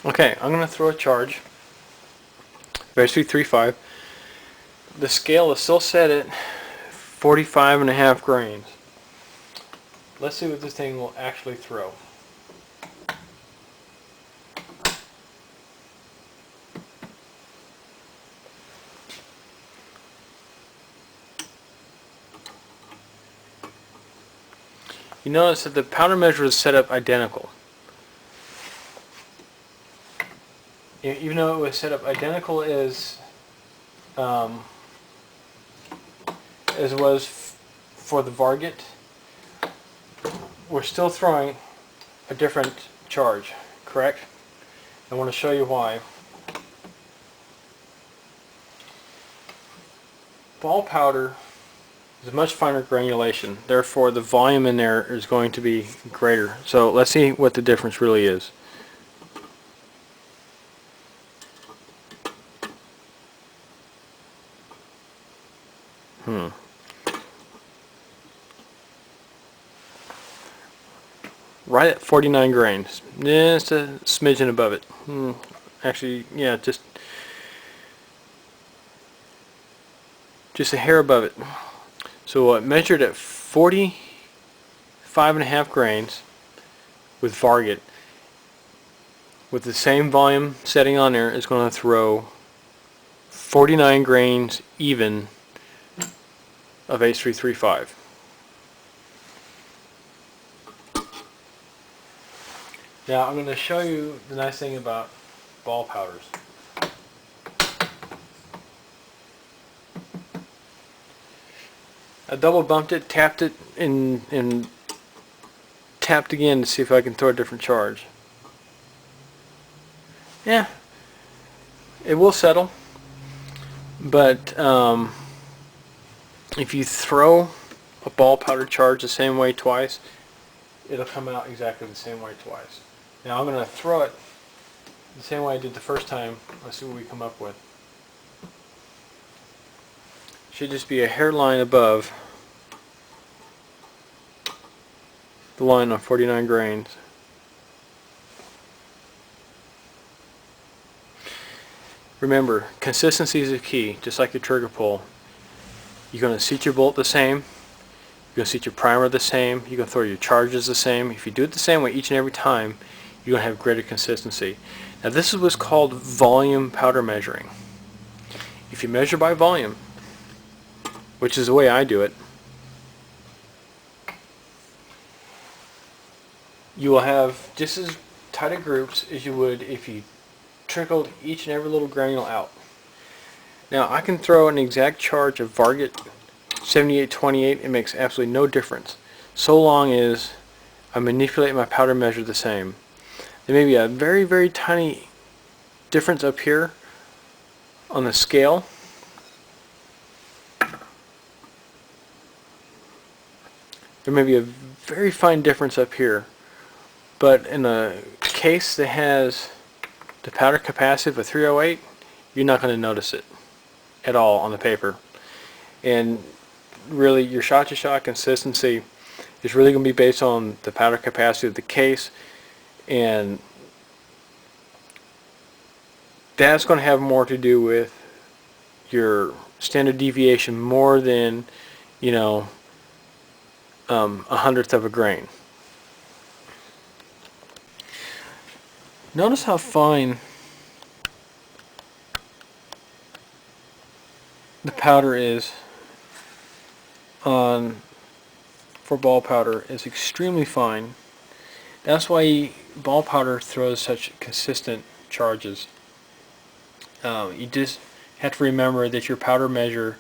Okay, I'm going to throw a charge. Basically 3.5. The scale is still set at 45.5 grains. Let's see what this thing will actually throw. You notice that the powder measure is set up identical. Even though it was set up identical as it was for the Varget, we're still throwing a different charge, correct? I want to show you why. Ball powder is a much finer granulation, therefore the volume in there is going to be greater. So let's see what the difference really is. Right at 49 grains. Just a smidgen above it. Actually, yeah, just a hair above it. So it measured at 45.5 grains with Varget. With the same volume setting on there, is going to throw 49 grains even of H335. Now I'm going to show you the nice thing about ball powders. I double bumped it, tapped it, and tapped again to see if I can throw a different charge. Yeah, it will settle, but if you throw a ball powder charge the same way twice, it'll come out exactly the same way twice. Now I'm going to throw it the same way I did the first time. Let's see what we come up with. Should just be a hairline above the line on 49 grains. Remember, consistency is the key, just like your trigger pull. You're going to seat your bolt the same. You're going to seat your primer the same. You're going to throw your charges the same. If you do it the same way each and every time, you're going to have greater consistency. Now this is what's called volume powder measuring. If you measure by volume, which is the way I do it, you will have just as tight a groups as you would if you trickled each and every little granule out. Now I can throw an exact charge of Varget 7828, it makes absolutely no difference, so long as I manipulate my powder measure the same. There may be a very, very tiny difference up here on the scale. There may be a very fine difference up here, but in a case that has the powder capacity of a 308, you're not going to notice it at all on the paper. And really, your shot-to-shot consistency is really going to be based on the powder capacity of the case, and that's going to have more to do with your standard deviation more than, you know, a hundredth of a grain. Notice how fine the powder is for ball powder. It's extremely fine. That's why ball powder throws such consistent charges. You just have to remember that your powder measure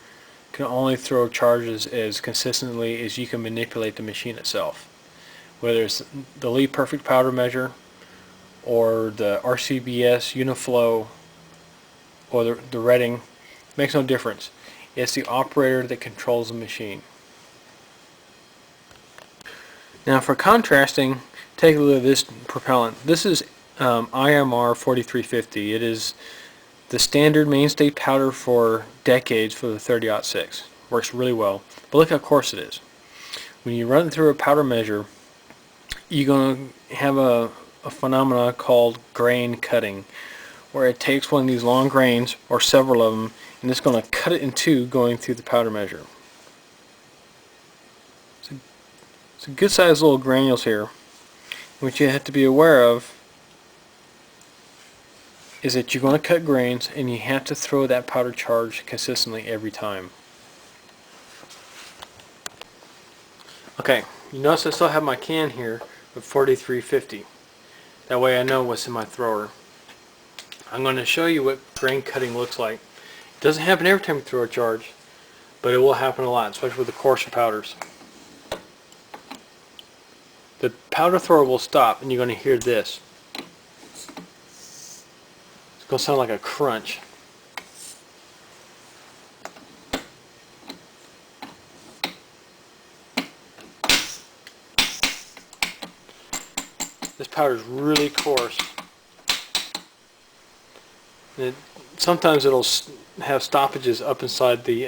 can only throw charges as consistently as you can manipulate the machine itself. Whether it's the Lee Perfect powder measure, or the RCBS Uniflow, or the Redding, makes no difference. It's the operator that controls the machine. Now for contrasting, take a look at this propellant. This is IMR 4350. It is the standard mainstay powder for decades for the 30-06. Works really well. But look how coarse it is. When you run it through a powder measure, you're going to have a a phenomena called grain cutting, where it takes one of these long grains, or several of them, and it's going to cut it in two going through the powder measure. So good sized little granules here. What you have to be aware of is that you're going to cut grains and you have to throw that powder charge consistently every time. Okay, you notice I still have my can here of 4350. That way I know what's in my thrower. I'm going to show you what grain cutting looks like. It doesn't happen every time you throw a charge, but it will happen a lot, especially with the coarser powders. The powder thrower will stop and you're going to hear this. It's going to sound like a crunch. This powder is really coarse. Sometimes it'll have stoppages up inside the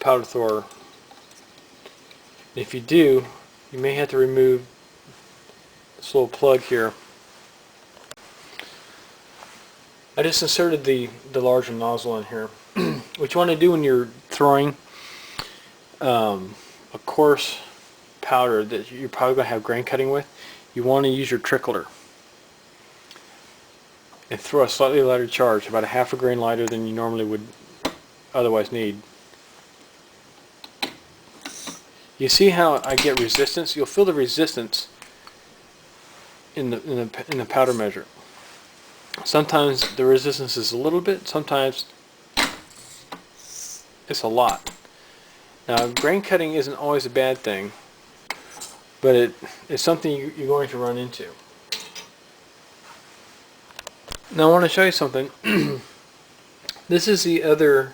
powder thrower. If you do, you may have to remove this little plug here. I just inserted the larger nozzle in here. What you want to do when you're throwing a coarse powder that you're probably going to have grain cutting with, you want to use your trickler and throw a slightly lighter charge, about a half a grain lighter than you normally would otherwise need. You see how I get resistance? You'll feel the resistance in the powder measure. Sometimes the resistance is a little bit, sometimes it's a lot. Now, grain cutting isn't always a bad thing, but it's something you're going to run into. Now I want to show you something. This is the other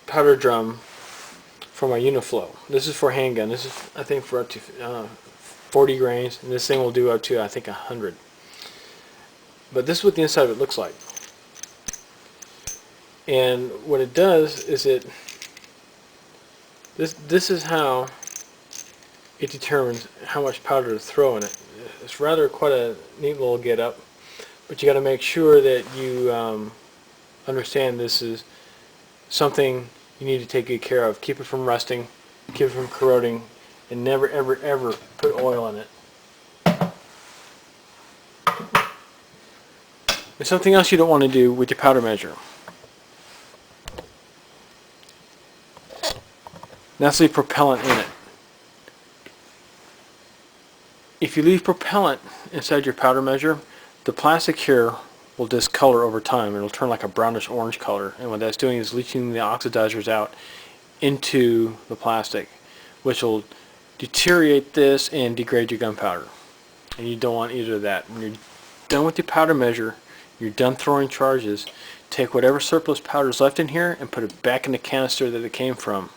powder drum for my Uniflow. This is for handgun. This is, I think, for up to 40 grains, and this thing will do up to, I think, 100. But this is what the inside of it looks like. And what it does is this is how it determines how much powder to throw in it. It's rather quite a neat little get up, but you got to make sure that you understand this is something you need to take good care of. Keep it from rusting, keep it from corroding, and never ever ever put oil in it. There's something else you don't want to do with your powder measure. That's the propellant in it. If you leave propellant inside your powder measure, the plastic here will discolor over time. It'll turn like a brownish orange color, and what that's doing is leaching the oxidizers out into the plastic, which will deteriorate this and degrade your gunpowder. And you don't want either of that. When you're done with your powder measure, you're done throwing charges, take whatever surplus powder is left in here and put it back in the canister that it came from.